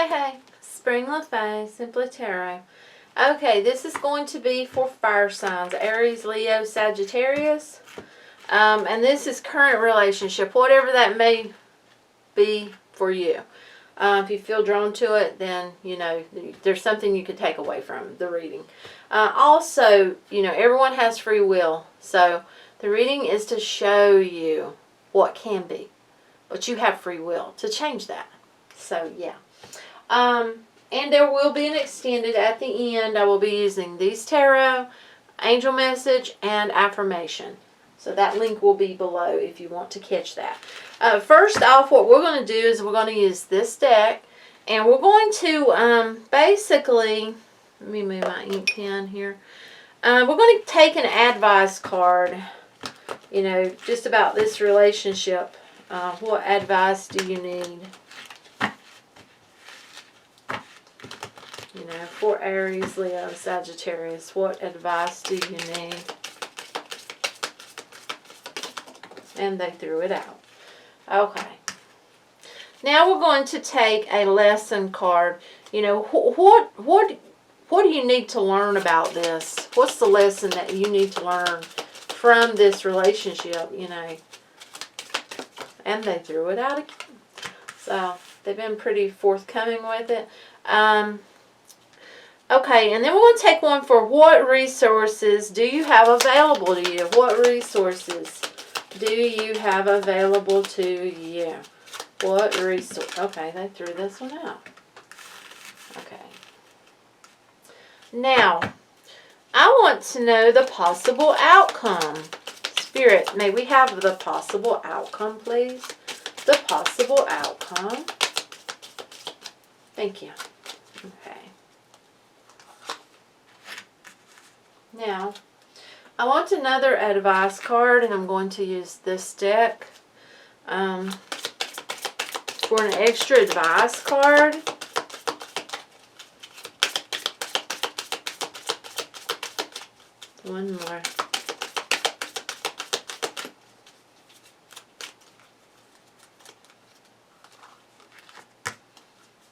Hey, Spring LaFay, Simply Tarot. Okay, this is going to be for fire signs, Aries, Leo, Sagittarius. And this is current relationship, whatever that may be for you. If you feel drawn to it, then, you know, there's something you could take away from the reading. Also, you know, everyone has free will. So the reading is to show you what can be. But you have free will to change that. So, yeah. And there will be an extended at the end. I will be using these tarot, angel message, and affirmation. So that link will be below if you want to catch that. First off, what we're going to do is we're going to use this deck. And we're going to basically, let me move my ink pen here. We're going to take an advice card, you know, just about this relationship. What advice do you need? You know, for Aries, Leo, Sagittarius, what advice do you need? And they threw it out. Okay. Now we're going to take a lesson card. You know, what do you need to learn about this? What's the lesson that you need to learn from this relationship, you know? And they threw it out again. So, they've been pretty forthcoming with it. Okay, and then we're going to take one for what resources do you have available to you? What resources do you have available to you? What resource? Okay, they threw this one out. Okay. Now, I want to know the possible outcome. Spirit, may we have the possible outcome, please? The possible outcome. Thank you. Okay. Now, I want another advice card, and I'm going to use this deck for an extra advice card. One more.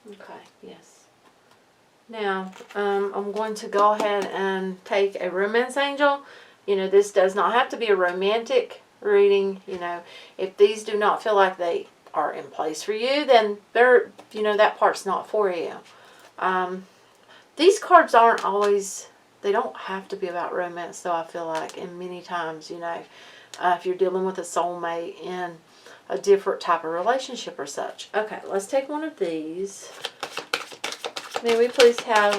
Okay, yes. Now, I'm going to go ahead and take a romance angel. You know, this does not have to be a romantic reading. You know, if these do not feel like they are in place for you, then they're, you know, that part's not for you. These cards aren't always, they don't have to be about romance, though, I feel like. And many times, you know, if you're dealing with a soulmate in a different type of relationship or such. Okay, let's take one of these. May we please have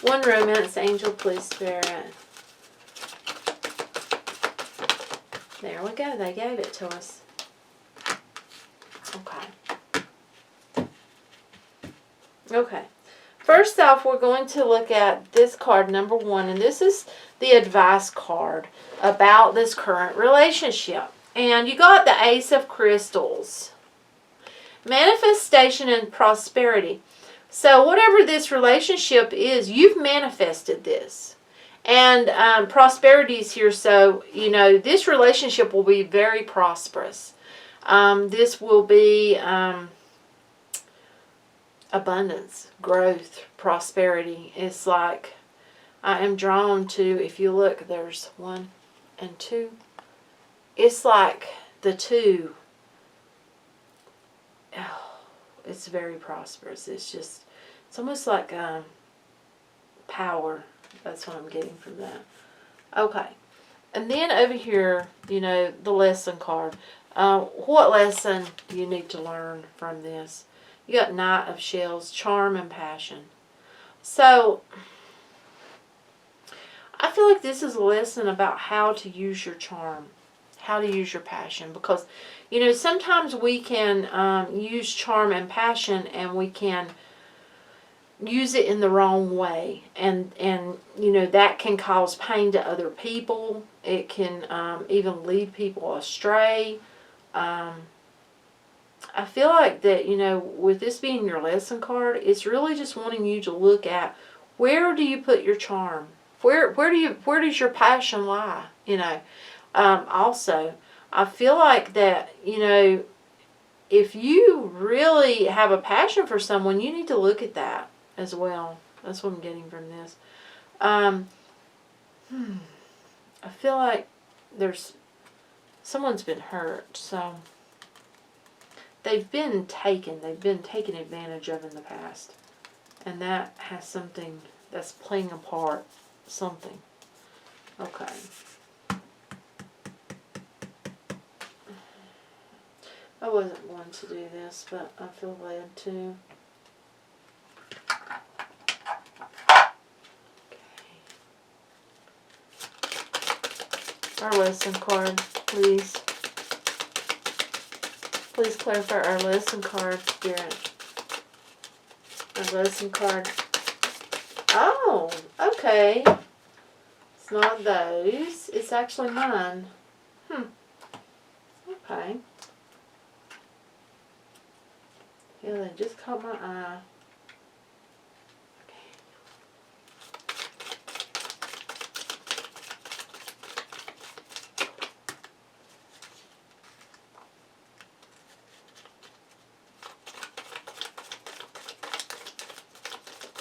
one romance angel, please, Spirit. There we go. They gave it to us. Okay. Okay. First off, we're going to look at this card, number 1. And this is the advice card about this current relationship. And you got the Ace of Crystals. Manifestation and prosperity. So whatever this relationship is, you've manifested this. And prosperity is here, so, you know, this relationship will be very prosperous. This will be abundance, growth, prosperity. It's like, I am drawn to, if you look, there's 1 and 2. It's like the 2. Oh, it's very prosperous. It's just, it's almost like power. That's what I'm getting from that. Okay. And then over here, you know, the lesson card. What lesson do you need to learn from this? You got Knight of Shells, charm and passion. So, I feel like this is a lesson about how to use your charm. How to use your passion. Because, you know, sometimes we can use charm and passion, and we can use it in the wrong way, and you know, that can cause pain to other people. It can even lead people astray. I feel like that, you know, with this being your lesson card, it's really just wanting you to look at, where do you put your charm? Where does your passion lie? You know, also, I feel like that, you know, if you really have a passion for someone, you need to look at that as well. That's what I'm getting from this. I feel like someone's been hurt, so they've been taken advantage of in the past. And that has something that's playing a part, something. Okay. I wasn't going to do this, but I feel led to. Okay. Our lesson card, please. Please clarify our lesson card, Spirit. Our lesson card. Oh, okay. It's not those. It's actually mine. Okay. Yeah, they just caught my eye.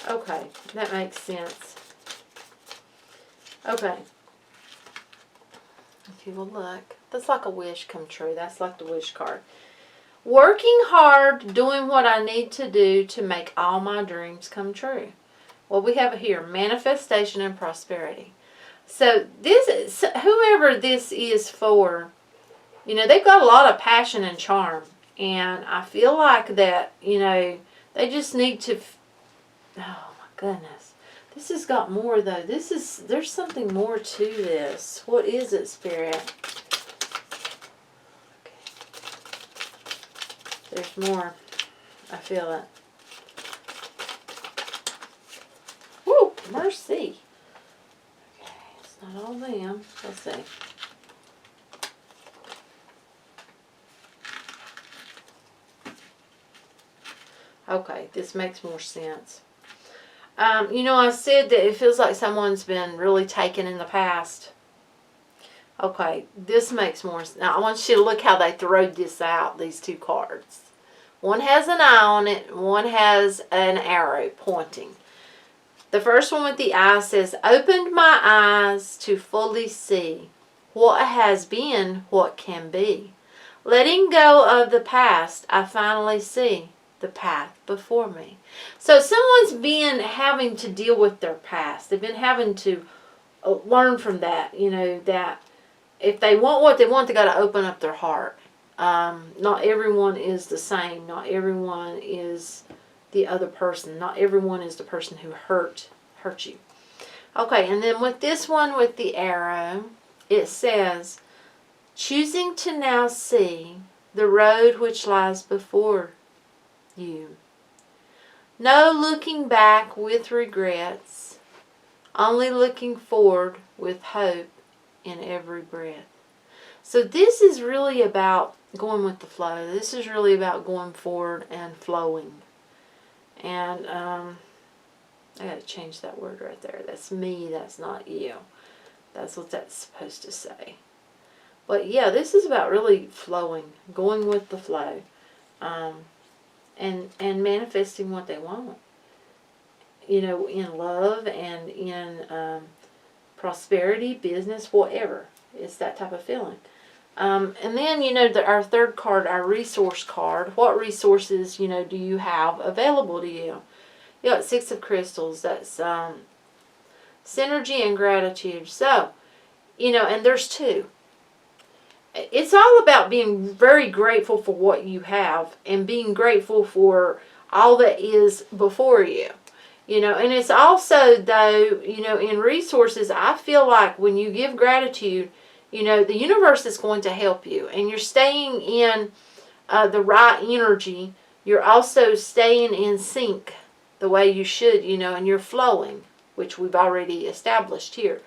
Okay, that makes sense. Okay. If you will look, that's like a wish come true. That's like the wish card. Working hard, doing what I need to do to make all my dreams come true. Well, we have here, manifestation and prosperity. So whoever this is for, you know, they've got a lot of passion and charm. And I feel like that, you know, they just need to, oh my goodness. This has got more though. There's something more to this. What is it, Spirit? There's more. I feel it. Woo! Mercy. Okay, it's not all them. Let's see. Okay, this makes more sense. You know, I said that it feels like someone's been really taken in the past. Okay, this makes more sense. Now, I want you to look how they throwed this out, these two cards. One has an eye on it, one has an arrow pointing. The first one with the eye says, opened my eyes to fully see what has been, what can be. Letting go of the past, I finally see the path before me. So someone's been having to deal with their past. They've been having to learn from that, you know, that if they want what they want, they got to open up their heart. Not everyone is the same. Not everyone is the other person. Not everyone is the person who hurt you. Okay, and then with this one with the arrow, it says, choosing to now see the road which lies before you. No looking back with regrets, only looking forward with hope in every breath. So this is really about going with the flow. This is really about going forward and flowing. And I got to change that word right there. That's me, that's not you. That's what that's supposed to say. But yeah, this is about really flowing, going with the flow, and manifesting what they want. You know, in love and in prosperity, business, whatever. It's that type of feeling. And then, you know, our third card, our resource card. What resources, you know, do you have available to you? You got Six of Crystals. That's synergy and gratitude. So, you know, and there's two. It's all about being very grateful for what you have and being grateful for all that is before you. You know, and it's also, though, you know, in resources, I feel like when you give gratitude, you know, the universe is going to help you. And you're staying in the right energy. You're also staying in sync the way you should, you know, and you're flowing, which we've already established here.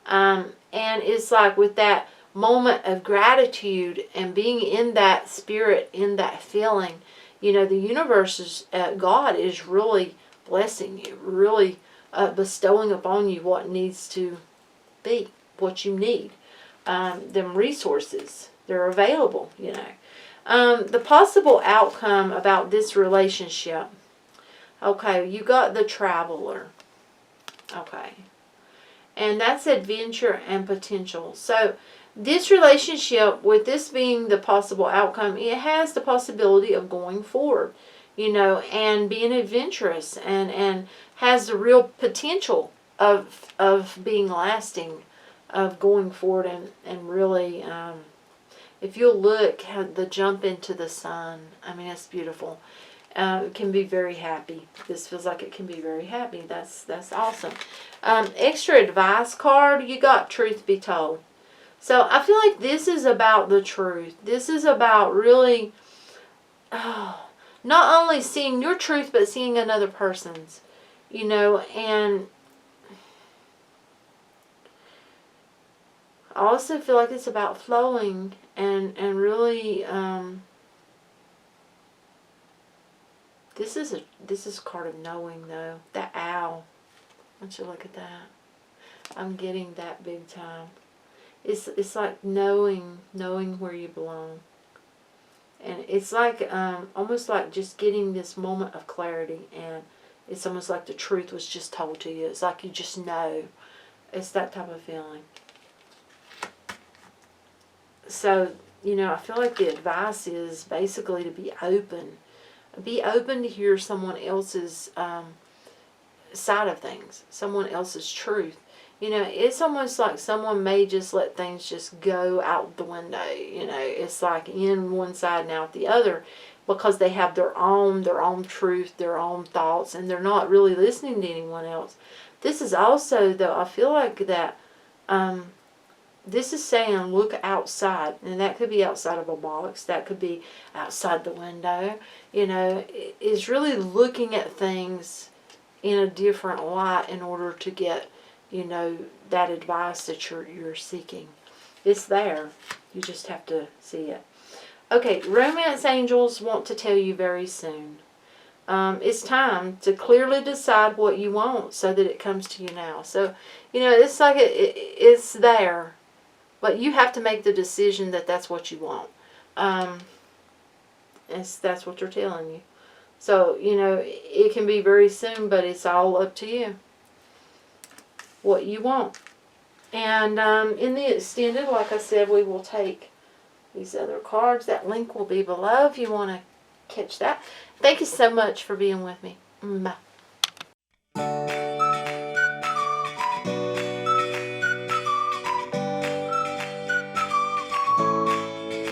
And it's like with that moment of gratitude and being in that spirit, in that feeling, you know, the universe is, God is really blessing you, really bestowing upon you what needs to be, what you need. Them resources, they're available, you know. The possible outcome about this relationship. Okay, you got the Traveler. Okay. And that's adventure and potential. So this relationship, with this being the possible outcome, it has the possibility of going forward, you know, and being adventurous, and has the real potential of being lasting, of going forward, and really, if you'll look at the jump into the sun, I mean, it's beautiful. It can be very happy. This feels like it can be very happy. That's awesome. Extra advice card, you got truth be told. So I feel like this is about the truth. This is about really not only seeing your truth, but seeing another person's, you know. And I also feel like it's about flowing and really, this is a card of knowing, though. That owl. I want you to look at that. I'm getting that big time. It's like knowing where you belong. And it's like almost like just getting this moment of clarity, and it's almost like the truth was just told to you. It's like you just know. It's that type of feeling. So, you know, I feel like the advice is basically to be open. Be open to hear someone else's side of things, someone else's truth. You know, it's almost like someone may just let things just go out the window. You know, it's like in one side and out the other, because they have their own truth, their own thoughts, and they're not really listening to anyone else. This is also, though, I feel like that this is saying look outside, and that could be outside of a box, that could be outside the window. You know, it's really looking at things in a different light in order to get, you know, that advice that you're seeking. It's there. You just have to see it. Okay, romance angels want to tell you very soon. It's time to clearly decide what you want so that it comes to you now. So, you know, it's like it's there. But you have to make the decision that that's what you want. That's what they're telling you. So, you know, it can be very soon, but it's all up to you. What you want. And in the extended, like I said, we will take these other cards. That link will be below if you want to catch that. Thank you so much for being with me. Bye.